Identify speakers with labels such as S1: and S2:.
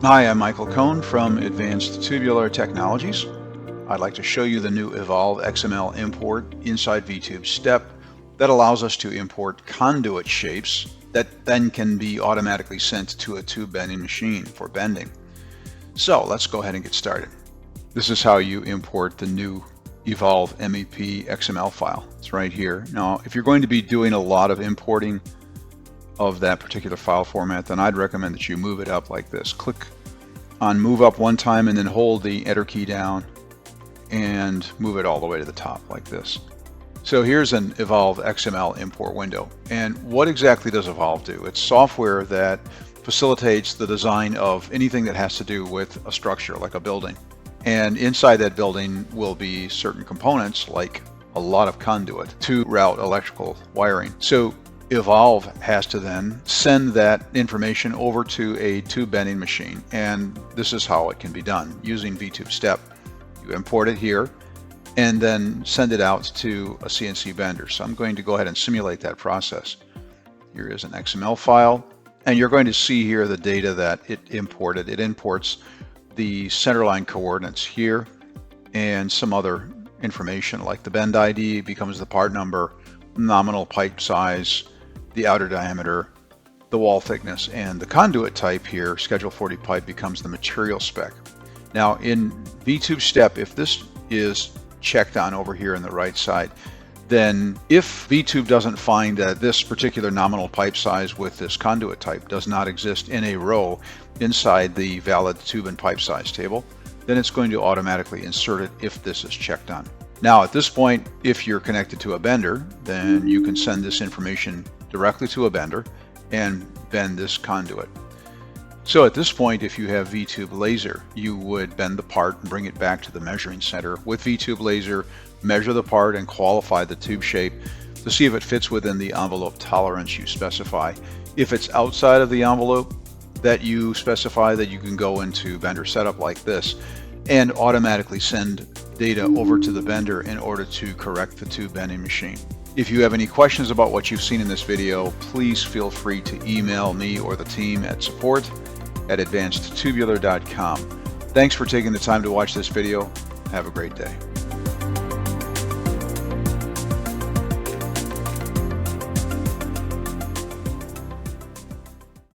S1: Hi, I'm Michael Cohn from Advanced Tubular Technologies. I'd like to show you the new Evolve XML import inside VTube-STEP that allows us to import conduit shapes that then can be automatically sent to a tube bending machine for bending. So let's go ahead and get started. This is how you import the new Evolve MEP XML file. It's right here. Now, if you're going to be doing a lot of importing of that particular file format, then I'd recommend that you move it up like this. Click on move up one time and then hold the enter key down and move it all the way to the top like this. So here's an Evolve XML import window. And what exactly does Evolve do? It's software that facilitates the design of anything that has to do with a structure like a building. And inside that building will be certain components like a lot of conduit to route electrical wiring. So Evolve has to then send that information over to a tube bending machine, and this is how it can be done using VTube-STEP. You import it here and then send it out to a CNC bender. So I'm going to go ahead and simulate that process. Here is an XML file, and you're going to see here the data that it imported. It imports the centerline coordinates here and some other information like the bend ID becomes the part number, nominal pipe size, the outer diameter, the wall thickness, and the conduit type here, Schedule 40 pipe, becomes the material spec. Now in VTube-STEP, if this is checked on over here on the right side, then if VTube doesn't find that this particular nominal pipe size with this conduit type does not exist in a row inside the valid tube and pipe size table, then it's going to automatically insert it if this is checked on. Now at this point, if you're connected to a bender, then you can send this information directly to a bender and bend this conduit. So at this point, if you have VTube laser, you would bend the part and bring it back to the measuring center. With VTube laser, measure the part and qualify the tube shape to see if it fits within the envelope tolerance you specify. If it's outside of the envelope that you specify, that you can go into bender setup like this and automatically send data over to the bender in order to correct the tube bending machine. If you have any questions about what you've seen in this video, please feel free to email me or the team at support@advancedtubular.com. Thanks for taking the time to watch this video. Have a great day.